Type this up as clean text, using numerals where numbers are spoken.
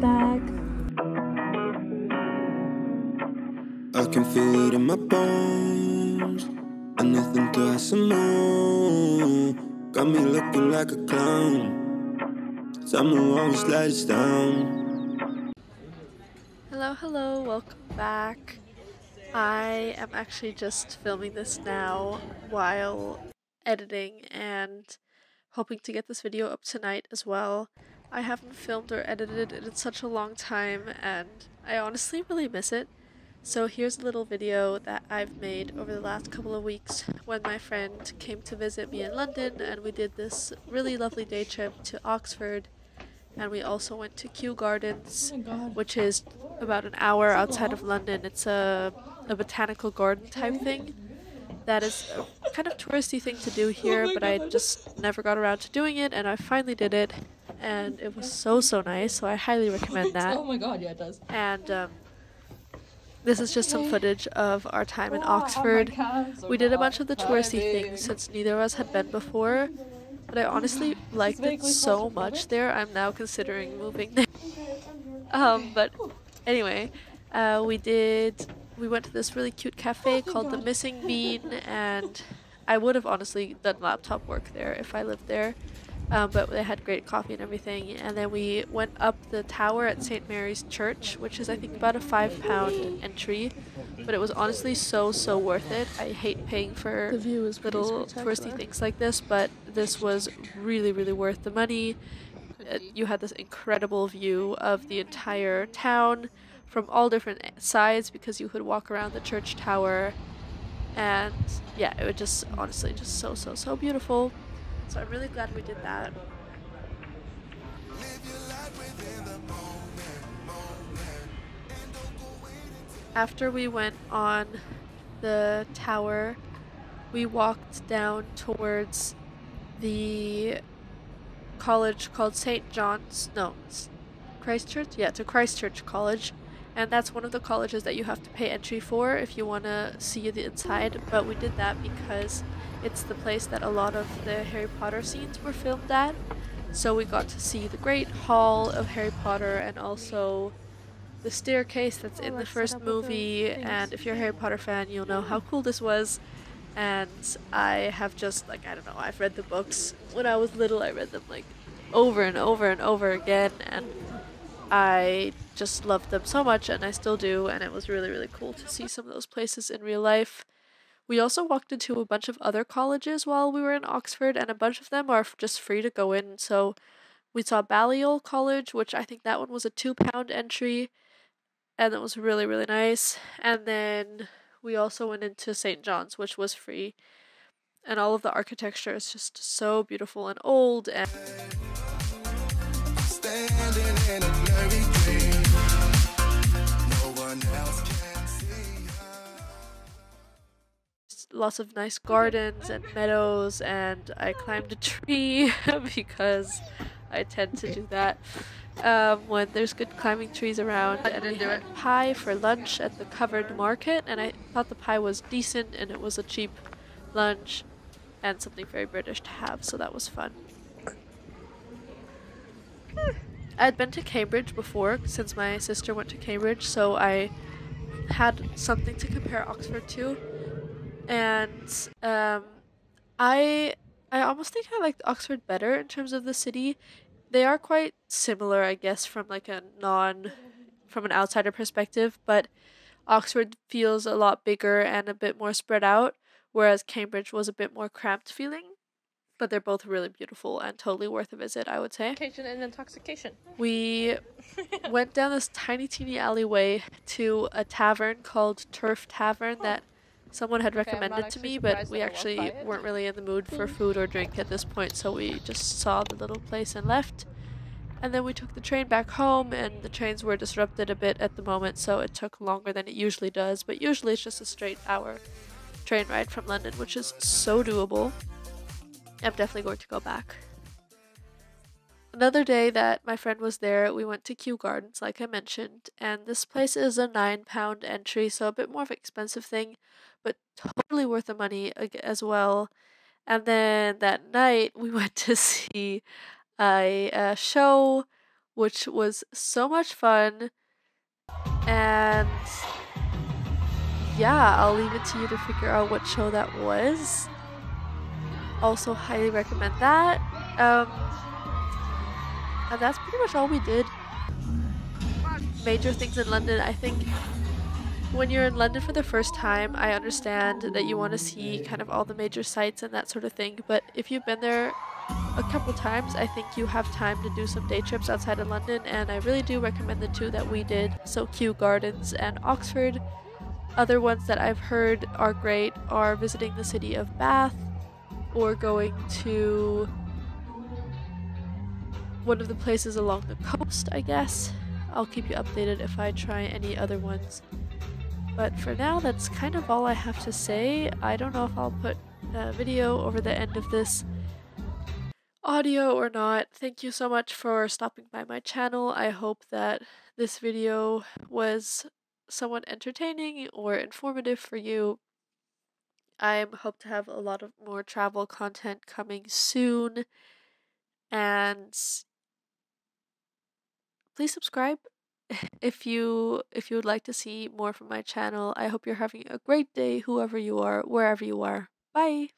back. I can feel it in my bones, and nothing to ask more. Got me looking like a clown. Someone always let us down. Hello, welcome back. I am actually just filming this now while editing and hoping to get this video up tonight as well. I haven't filmed or edited it in such a long time and I honestly really miss it. So here's a little video that I've made over the last couple of weeks when my friend came to visit me in London and we did this really lovely day trip to Oxford, and we also went to Kew Gardens, which is about an hour outside of London. It's a botanical garden type thing that is a kind of touristy thing to do here, but I just never got around to doing it, and I finally did it and it was so nice, so I highly recommend that. Oh my god, yeah, it does. And this is just some footage of our time in Oxford. We did a bunch of the touristy things since neither of us had been before, but I honestly liked it so much there. I'm now considering moving there. But anyway, we went to this really cute cafe called the Missing Bean, and I would have honestly done laptop work there if I lived there. But they had great coffee and everything, and then we went up the tower at St. Mary's Church, which is I think about a £5 entry, but it was honestly so worth it. I hate paying for little touristy things like this, but this was really worth the money. You had this incredible view of the entire town from all different sides because you could walk around the church tower, and yeah, it was just honestly just so beautiful. So I'm really glad we did that. After we went on the tower, we walked down towards the college called St. John's, no, Christchurch? Yeah, to Christchurch College. And that's one of the colleges that you have to pay entry for if you want to see the inside, but we did that because it's the place that a lot of the Harry Potter scenes were filmed at. So we got to see the Great Hall of Harry Potter and also the staircase that's in the first movie, and if you're a Harry Potter fan, you'll know how cool this was. And I have just, like, I don't know, I've read the books. When I was little, I read them, like, over and over again, and I just loved them so much, and I still do, and it was really cool to see some of those places in real life. We also walked into a bunch of other colleges while we were in Oxford, and a bunch of them are just free to go in. So we saw Balliol College, which I think that one was a £2 entry, and that was really nice. And then we also went into St. John's, which was free, and all of the architecture is just so beautiful and old, and standing in a blurry dream. No one else can see her. Lots of nice gardens and meadows, and I climbed a tree because I tend to do that when there's good climbing trees around. And we had pie for lunch at the Covered Market, and I thought the pie was decent and it was a cheap lunch and something very British to have, so that was fun. I'd been to Cambridge before since my sister went to Cambridge, so I had something to compare Oxford to, and I almost think I liked Oxford better in terms of the city. They are quite similar, I guess, from like from an outsider perspective, but Oxford feels a lot bigger and a bit more spread out, whereas Cambridge was a bit more cramped feeling. But they're both really beautiful and totally worth a visit, I would say. And intoxication. We went down this tiny teeny alleyway to a tavern called Turf Tavern that someone had recommended to me, but we actually weren't really in the mood for food or drink at this point, so we just saw the little place and left. And then we took the train back home, and the trains were disrupted a bit at the moment, so it took longer than it usually does, but usually it's just a straight hour train ride from London, which is so doable. I'm definitely going to go back. Another day that my friend was there, we went to Kew Gardens, like I mentioned, and this place is a £9 entry, so a bit more of an expensive thing, but totally worth the money as well. And then that night, we went to see a show which was so much fun. And yeah, I'll leave it to you to figure out what show that was. Also highly recommend that. And that's pretty much all we did. Major things in London. I think when you're in London for the first time, I understand that you want to see kind of all the major sites and that sort of thing, but if you've been there a couple times, I think you have time to do some day trips outside of London, and I really do recommend the two that we did, so Kew Gardens and Oxford. Other ones that I've heard are great are visiting the city of Bath or going to one of the places along the coast, I guess. I'll keep you updated if I try any other ones. But for now, that's kind of all I have to say. I don't know if I'll put a video over the end of this audio or not. Thank you so much for stopping by my channel. I hope that this video was somewhat entertaining or informative for you. I hope to have a lot of more travel content coming soon. And please subscribe if you would like to see more from my channel. I hope you're having a great day, whoever you are, wherever you are. Bye!